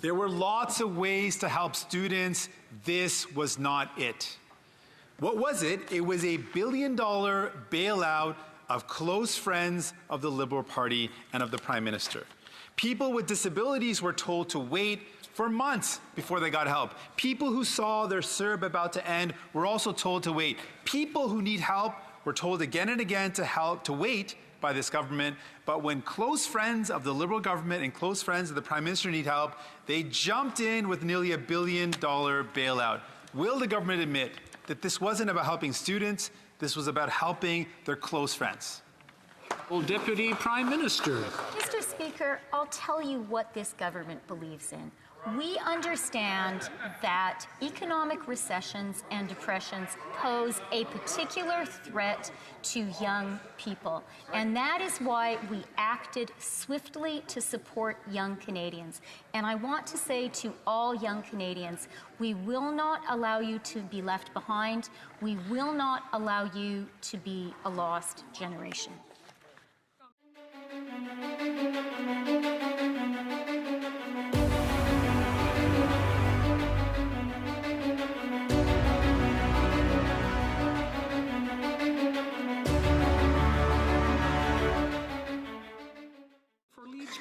There were lots of ways to help students. This was not it. What was it? It was a billion-dollar bailout of close friends of the Liberal Party and of the Prime Minister. People with disabilities were told to wait for months before they got help. People who saw their CERB about to end were also told to wait. People who need help were told again and again to wait by this government. But when close friends of the Liberal government and close friends of the Prime Minister need help, they jumped in with nearly $1 billion bailout. Will the government admit that this wasn't about helping students, this was about helping their close friends? Well, Deputy Prime Minister. Mr. Speaker, I'll tell you what this government believes in. We understand that economic recessions and depressions pose a particular threat to young people, and that is why we acted swiftly to support young Canadians. And I want to say to all young Canadians, we will not allow you to be left behind. We will not allow you to be a lost generation.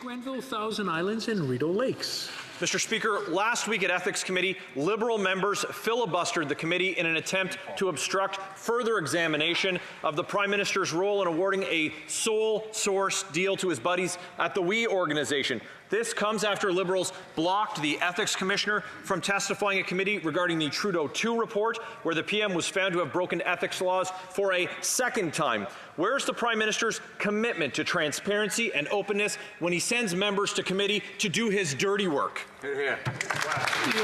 Grenville, Thousand Islands, and Rideau Lakes. Mr. Speaker, last week at Ethics Committee, Liberal members filibustered the committee in an attempt to obstruct further examination of the Prime Minister's role in awarding a sole source deal to his buddies at the WE organization. This comes after Liberals blocked the Ethics Commissioner from testifying at committee regarding the Trudeau II report, where the PM was found to have broken ethics laws for a second time. Where's the Prime Minister's commitment to transparency and openness when he sends members to committee to do his dirty work? The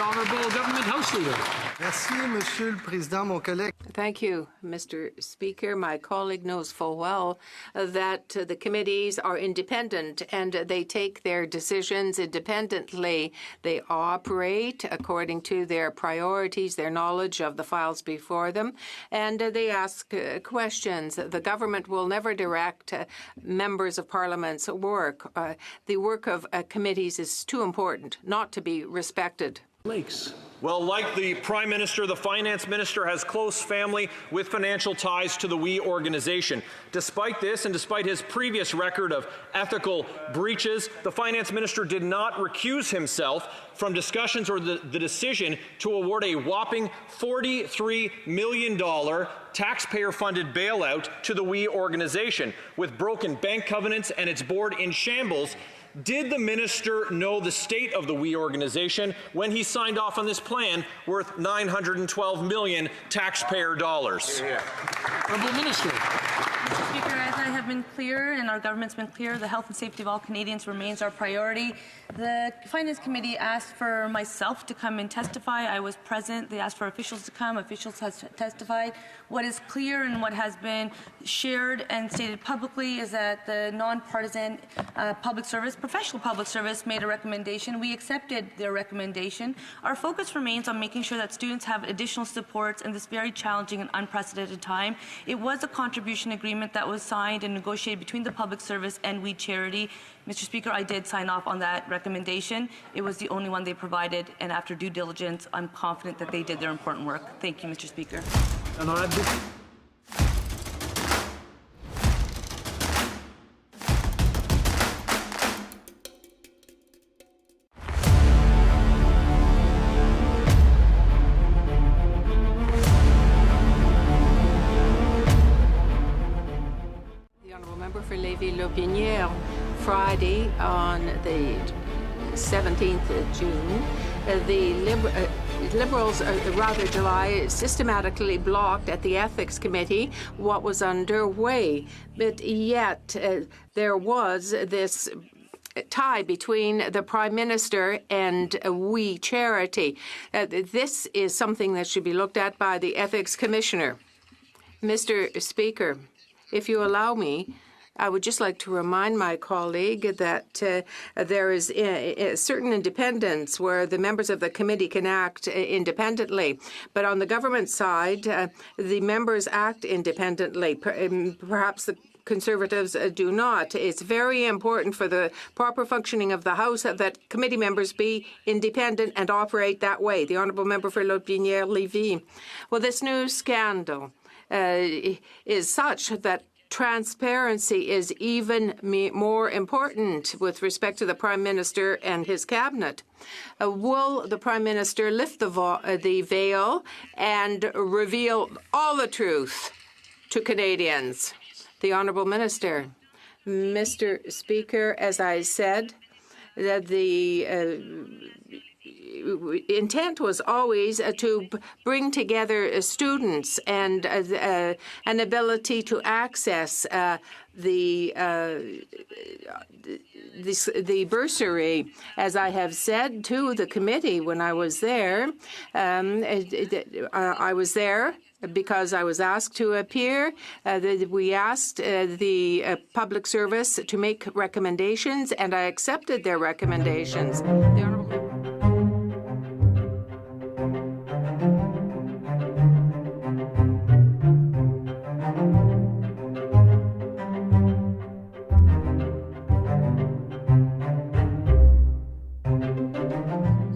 Honourable Government House Leader. Merci, Monsieur le Président, mon collègue. Thank you, Mr. Speaker. My colleague knows full well that the committees are independent and they take their decisions independently. They operate according to their priorities, their knowledge of the files before them, and they ask questions. The government will never direct members of Parliament's work. The work of committees is too important not to be respected. Lakes. Well, like the Prime Minister, the Finance Minister has close family with financial ties to the WE organization. Despite this, and despite his previous record of ethical breaches, the Finance Minister did not recuse himself from discussions or the decision to award a whopping $43 million taxpayer-funded bailout to the WE organization. With broken bank covenants and its board in shambles, did the minister know the state of the WE organization when he signed off on this plan worth $912 million taxpayer dollars? Honourable Minister. Mr. Speaker, as I have been clear and our government's been clear, the health and safety of all Canadians remains our priority. The Finance Committee asked for myself to come and testify. I was present. They asked for officials to come. Officials have testified. What is clear and what has been shared and stated publicly is that the nonpartisan professional public service made a recommendation. We accepted their recommendation. Our focus remains on making sure that students have additional supports in this very challenging and unprecedented time. It was a contribution agreement that was signed and negotiated between the public service and We Charity. Mr. Speaker, I did sign off on that recommendation. It was the only one they provided, and after due diligence, I'm confident that they did their important work. Thank you, Mr. Speaker. Friday on the 17th of June, the Liberals, rather July, systematically blocked at the Ethics Committee what was underway. But yet there was this tie between the Prime Minister and We Charity. This is something that should be looked at by the Ethics Commissioner. Mr. Speaker, if you allow me, I would just like to remind my colleague that there is a certain independence where the members of the committee can act independently. But on the government side, the members act independently. Perhaps the Conservatives do not. It's very important for the proper functioning of the House that committee members be independent and operate that way. The Honourable Member for Lotbinière-Lévis. Well, this new scandal is such that transparency is even more important with respect to the Prime Minister and his cabinet. Will the Prime Minister lift the veil and reveal all the truth to Canadians? The Honourable Minister. Mr. Speaker, as I said, that the intent was always to bring together students and an ability to access the bursary. As I have said to the committee when I was there, I was there because I was asked to appear. We asked the public service to make recommendations, and I accepted their recommendations. The Honourable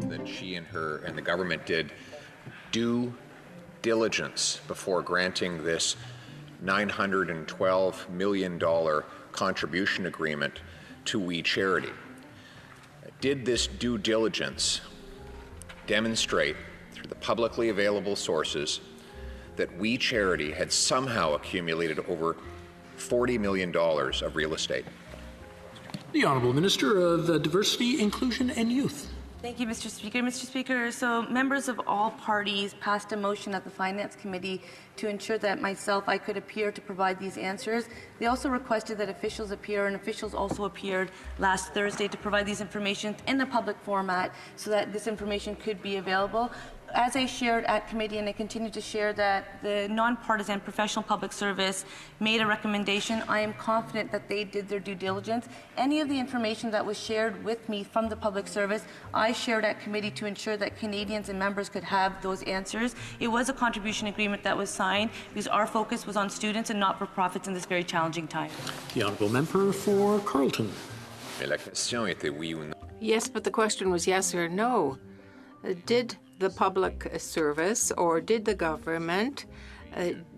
that she and the government did due diligence before granting this $912 million contribution agreement to We Charity. Did this due diligence demonstrate through the publicly available sources that We Charity had somehow accumulated over $40 million of real estate? The Honourable Minister of Diversity, Inclusion and Youth. Thank you, Mr. Speaker. Mr. Speaker, so members of all parties passed a motion at the Finance Committee to ensure that I could appear to provide these answers. They also requested that officials appear, and officials also appeared last Thursday to provide these information in a public format so that this information could be available. As I shared at committee, and I continue to share, that the nonpartisan professional public service made a recommendation. I am confident that they did their due diligence. Any of the information that was shared with me from the public service, I shared at committee to ensure that Canadians and members could have those answers. It was a contribution agreement that was signed because our focus was on students and not-for-profits in this very challenging time. The Honourable Member for Carleton. Yes, but the question was yes or no. Did the public service or did the government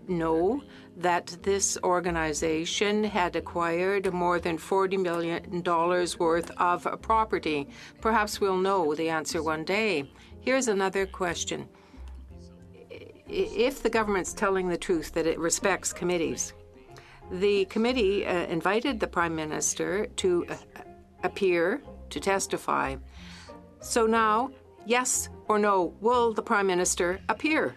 know that this organization had acquired more than $40 million worth of property? Perhaps we'll know the answer one day. Here's another question. If the government's telling the truth that it respects committees, the committee invited the Prime Minister to appear to testify. So now, yes or no, will the Prime Minister appear?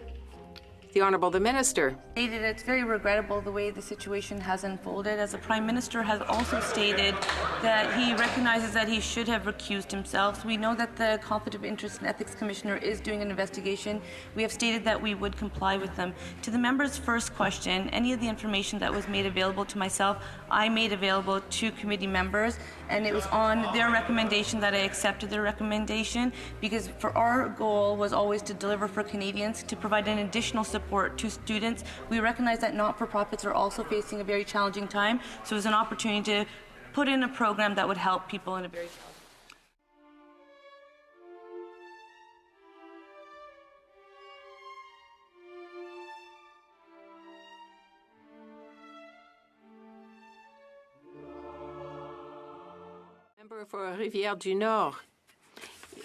The Honourable the Minister. It's very regrettable the way the situation has unfolded, as the Prime Minister has also stated that he recognizes that he should have recused himself. So we know that the Conflict of Interest and Ethics Commissioner is doing an investigation. We have stated that we would comply with them. To the member's first question, any of the information that was made available to myself, I made available to committee members, and it was on their recommendation that I accepted their recommendation, because for our goal was always to deliver for Canadians, to provide an additional support to students. We recognize that not-for-profits are also facing a very challenging time, so it was an opportunity to put in a program that would help people in a very challenging time. Member for Rivière-du-Nord.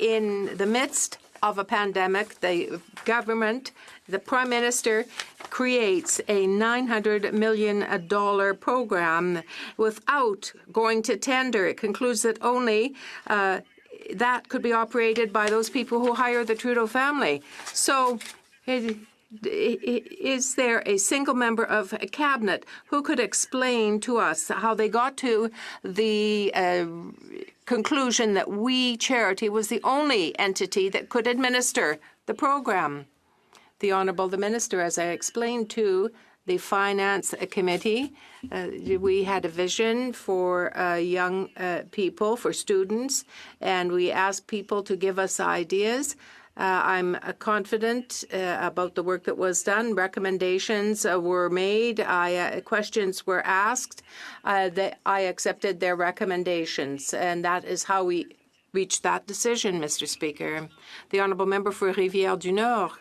In the midst of a pandemic, the government, the Prime Minister, creates a $900 million program without going to tender. It concludes that only that could be operated by those people who hire the Trudeau family. So is there a single member of cabinet who could explain to us how they got to the conclusion that We Charity was the only entity that could administer the program? The Honourable the Minister, as I explained to the Finance Committee, we had a vision for young people, for students, and we asked people to give us ideas. I'm confident about the work that was done. Recommendations were made. Questions were asked. I accepted their recommendations, and that is how we reached that decision, Mr. Speaker. The honourable member for Rivière-du-Nord.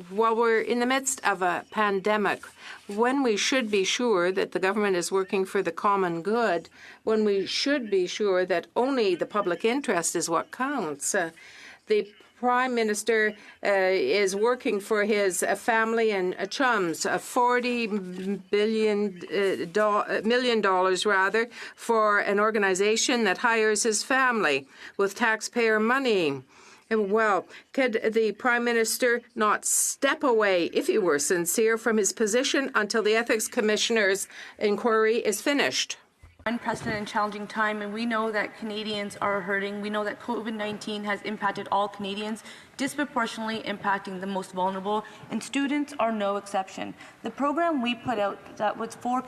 While we're in the midst of a pandemic, when we should be sure that the government is working for the common good, when we should be sure that only the public interest is what counts, the Prime Minister is working for his family and chums, $40 million rather, for an organization that hires his family with taxpayer money. Well, could the Prime Minister not step away, if he were sincere, from his position until the Ethics Commissioner's inquiry is finished? Unprecedented and challenging time, and we know that Canadians are hurting. We know that COVID-19 has impacted all Canadians, disproportionately impacting the most vulnerable, and students are no exception. The program we put out that was for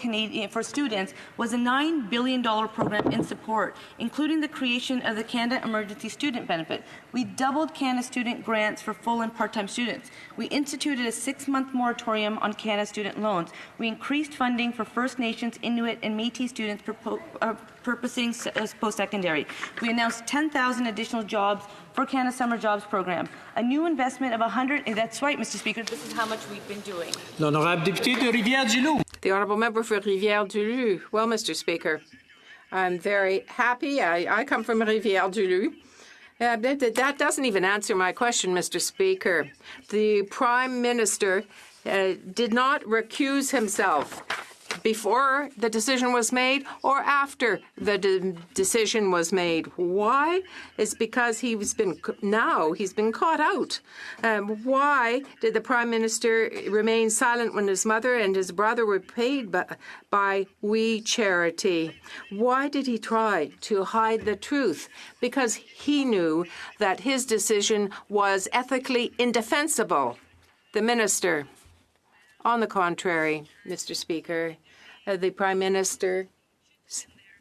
students was a $9 billion program in support, including the creation of the Canada Emergency Student Benefit. We doubled Canada student grants for full and part-time students. We instituted a 6-month moratorium on Canada student loans. We increased funding for First Nations, Inuit, and Métis students purposing post-secondary. We announced 10,000 additional jobs for Canada Summer Jobs Program. A new investment of 100, that's right, Mr. Speaker, this is how much we've been doing. L'honorable député de Rivière-du-Loup. The honourable member for Rivière-du-Loup. Well, Mr. Speaker, I'm very happy. I come from Rivière-du-Loup. That doesn't even answer my question, Mr. Speaker. The Prime Minister did not recuse himself before the decision was made or after the decision was made. Why? It's because he's been caught out. Why did the Prime Minister remain silent when his mother and his brother were paid by We Charity? Why did he try to hide the truth? Because he knew that his decision was ethically indefensible. The Minister, on the contrary, Mr. Speaker, the Prime Minister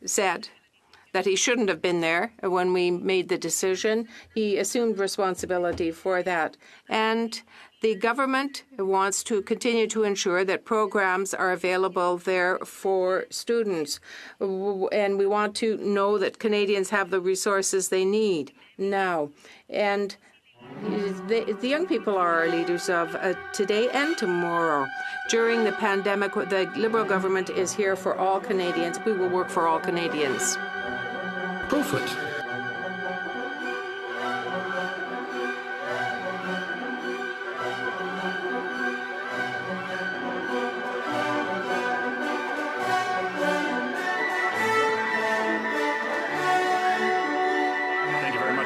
said that he shouldn't have been there when we made the decision. He assumed responsibility for that. And the government wants to continue to ensure that programs are available there for students. And we want to know that Canadians have the resources they need now. And the young people are our leaders of today and tomorrow. During the pandemic, the Liberal government is here for all Canadians. We will work for all Canadians. Profit.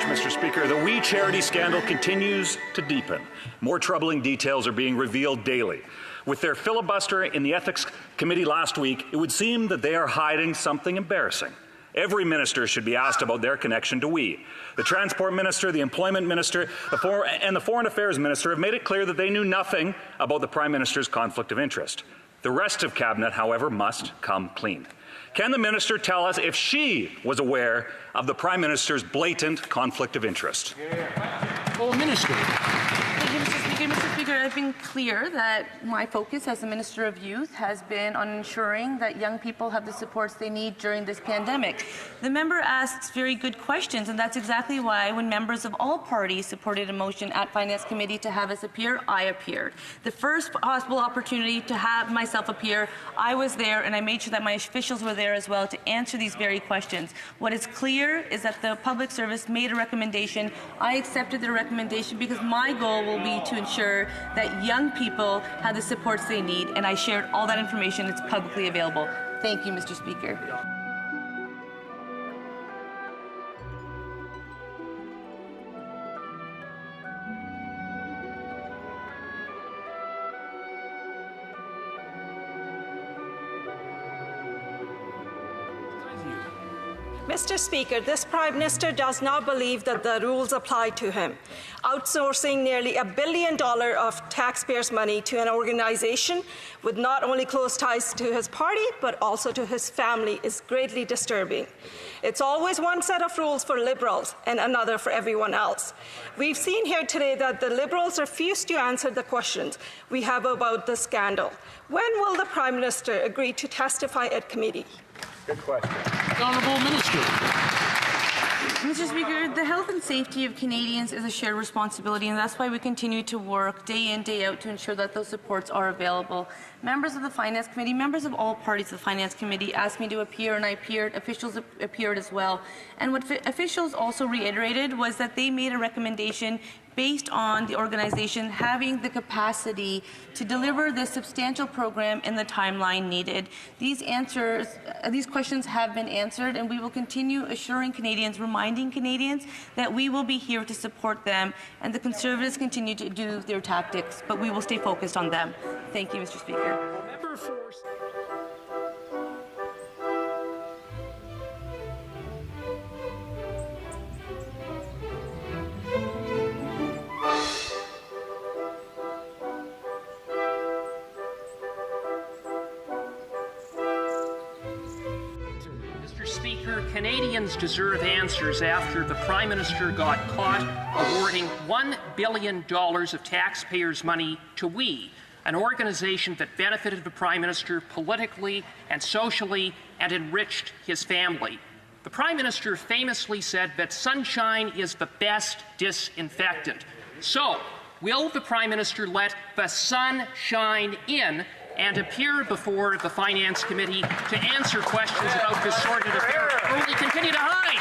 Mr. Speaker, the We Charity scandal continues to deepen. More troubling details are being revealed daily. With their filibuster in the Ethics Committee last week, it would seem that they are hiding something embarrassing. Every minister should be asked about their connection to We. The Transport Minister, the Employment Minister, and the Foreign Affairs Minister have made it clear that they knew nothing about the Prime Minister's conflict of interest. The rest of Cabinet, however, must come clean. Can the minister tell us if she was aware of the Prime Minister's blatant conflict of interest? Oh, Minister. Thank you, Mr. Speaker. Mr. Speaker, I've been clear that my focus as the Minister of Youth has been on ensuring that young people have the supports they need during this pandemic. The member asks very good questions, and that's exactly why when members of all parties supported a motion at Finance Committee to have us appear, I appeared. The first possible opportunity to have myself appear, I was there, and I made sure that my officials were there as well to answer these very questions. What is clear is that the Public Service made a recommendation. I accepted the recommendation because my goal will be to ensure that young people have the supports they need, and I shared all that information. It's publicly available. Thank you, Mr. Speaker. Mr. Speaker, this Prime Minister does not believe that the rules apply to him. Outsourcing nearly $1 billion of taxpayers' money to an organisation with not only close ties to his party but also to his family is greatly disturbing. It's always one set of rules for Liberals and another for everyone else. We've seen here today that the Liberals refuse to answer the questions we have about the scandal. When will the Prime Minister agree to testify at committee? Good question. The Honourable Minister. Mr. Speaker, the health and safety of Canadians is a shared responsibility, and that's why we continue to work day in, day out to ensure that those supports are available. Members of the Finance Committee, members of all parties of the Finance Committee asked me to appear, and I appeared. Officials appeared as well. And what officials also reiterated was that they made a recommendation based on the organization having the capacity to deliver this substantial program in the timeline needed. These questions have been answered, and we will continue assuring Canadians, reminding Canadians that we will be here to support them, and the Conservatives continue to do their tactics, but we will stay focused on them. Thank you, Mr. Speaker. Member for... Speaker, Canadians deserve answers after the Prime Minister got caught awarding $1 billion of taxpayers' money to WE, an organization that benefited the Prime Minister politically and socially and enriched his family. The Prime Minister famously said that sunshine is the best disinfectant. So, will the Prime Minister let the sun shine in and appear before the Finance Committee to answer questions about this sordid affair, or will he continue to hide?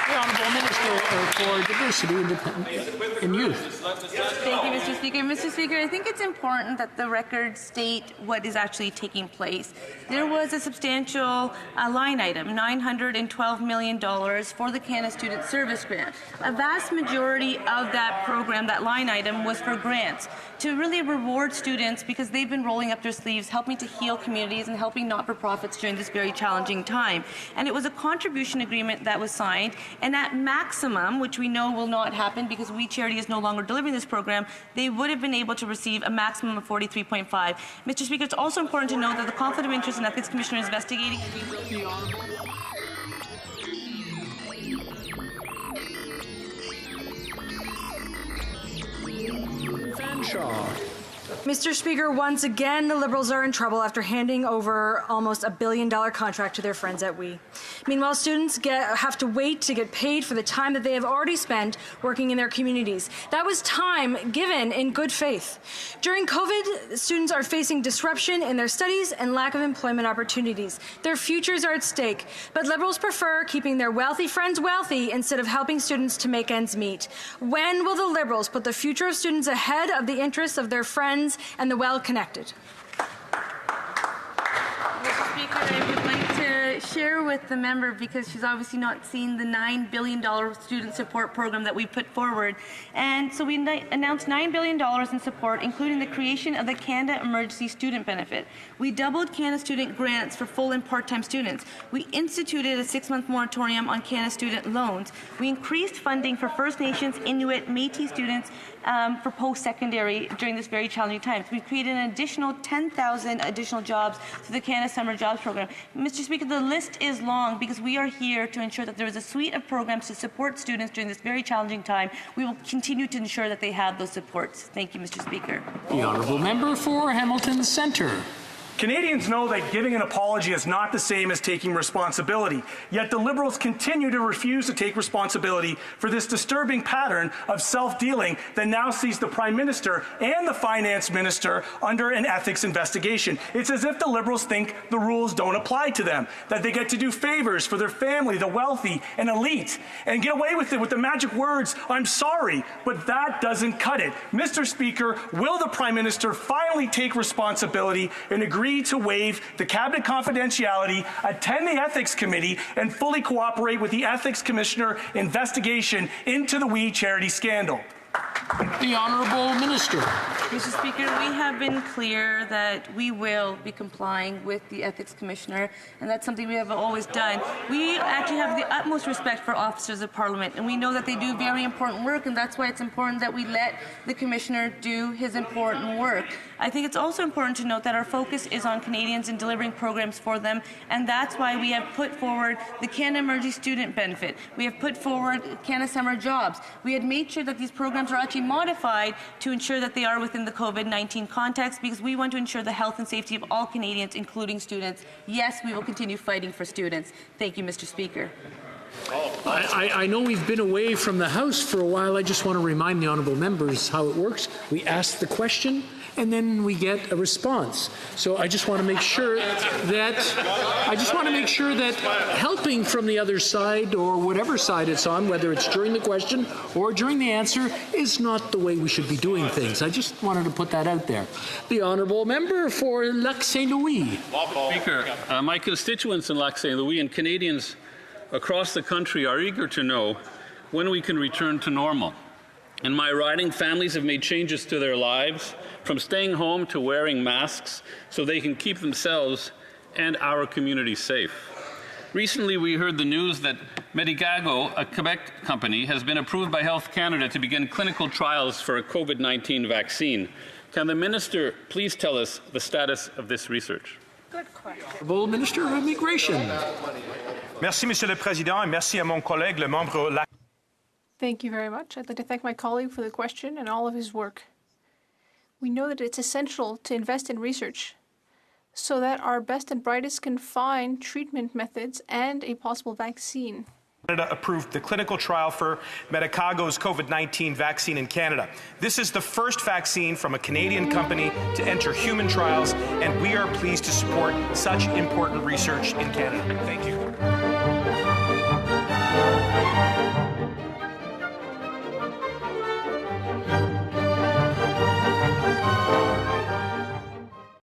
The Honourable Minister for Diversity and Youth. Thank you, Mr. Speaker. Mr. Speaker, I think it's important that the record state what is actually taking place. There was a substantial line item, $912 million for the Canada Student Service Grant. A vast majority of that program, that line item, was for grants to really reward students because they've been rolling up their sleeves, helping to heal communities and helping not-for-profits during this very challenging time. And it was a contribution agreement that was signed, and at maximum, which we know will not happen because We Charity is no longer delivering this program, they would have been able to receive a maximum of 43.5. Mr. Speaker, it's also important to note that the Conflict of Interest and Ethics Commissioner is investigating. Mr. Speaker, once again, the Liberals are in trouble after handing over almost $1 billion contract to their friends at WE. Meanwhile, students have to wait to get paid for the time that they have already spent working in their communities. That was time given in good faith. During COVID, students are facing disruption in their studies and lack of employment opportunities. Their futures are at stake, but Liberals prefer keeping their wealthy friends wealthy instead of helping students to make ends meet. When will the Liberals put the future of students ahead of the interests of their friends and the well-connected? Mr. Speaker, I would like to share with the member, because she's obviously not seen the $9 billion student support program that we put forward. And so we announced $9 billion in support, including the creation of the Canada Emergency Student Benefit. We doubled Canada student grants for full and part-time students. We instituted a 6-month moratorium on Canada student loans. We increased funding for First Nations, Inuit, Métis students for post-secondary during this very challenging time. So we created an additional 10,000 additional jobs through the Canada Summer Jobs Program. Mr. Speaker, the list is long because we are here to ensure that there is a suite of programs to support students during this very challenging time. We will continue to ensure that they have those supports. Thank you, Mr. Speaker. The Honourable Member for Hamilton Centre. Canadians know that giving an apology is not the same as taking responsibility, yet the Liberals continue to refuse to take responsibility for this disturbing pattern of self-dealing that now sees the Prime Minister and the Finance Minister under an ethics investigation. It's as if the Liberals think the rules don't apply to them, that they get to do favors for their family, the wealthy and elite, and get away with it with the magic words, "I'm sorry," but that doesn't cut it. Mr. Speaker, will the Prime Minister finally take responsibility and agree to waive the Cabinet confidentiality, attend the Ethics Committee, and fully cooperate with the Ethics Commissioner investigation into the We Charity scandal? The Honourable Minister. Mr. Speaker, we have been clear that we will be complying with the Ethics Commissioner, and that's something we have always done. We actually have the utmost respect for officers of Parliament, and we know that they do very important work, and that's why it's important that we let the Commissioner do his important work. I think it's also important to note that our focus is on Canadians and delivering programs for them, and that's why we have put forward the Canada Emergency Student Benefit. We have put forward Canada Summer Jobs. We had made sure that these programs are actually modified to ensure that they are within the COVID-19 context, because we want to ensure the health and safety of all Canadians, including students. Yes, we will continue fighting for students. Thank you, Mr. Speaker. I know we've been away from the House for a while. I just want to remind the honourable members how it works. We ask the question, and then we get a response. So I just want to make sure that helping from the other side, or whatever side it's on, whether it's during the question or during the answer, is not the way we should be doing things. I just wanted to put that out there. The honourable member for Lac St. Louis. Speaker, my constituents in Lac St. Louis and Canadians across the country are eager to know when we can return to normal. In my riding, families have made changes to their lives, from staying home to wearing masks so they can keep themselves and our community safe. Recently, we heard the news that Medicago, a Quebec company, has been approved by Health Canada to begin clinical trials for a COVID-19 vaccine. Can the Minister please tell us the status of this research? Good question. Honourable Minister of Immigration. Merci, Monsieur le Président, et merci à mon collègue, le membre. Thank you very much. I'd like to thank my colleague for the question and all of his work. We know that it's essential to invest in research so that our best and brightest can find treatment methods and a possible vaccine. Canada approved the clinical trial for Medicago's COVID-19 vaccine in Canada. This is the first vaccine from a Canadian company to enter human trials, and we are pleased to support such important research in Canada. Thank you.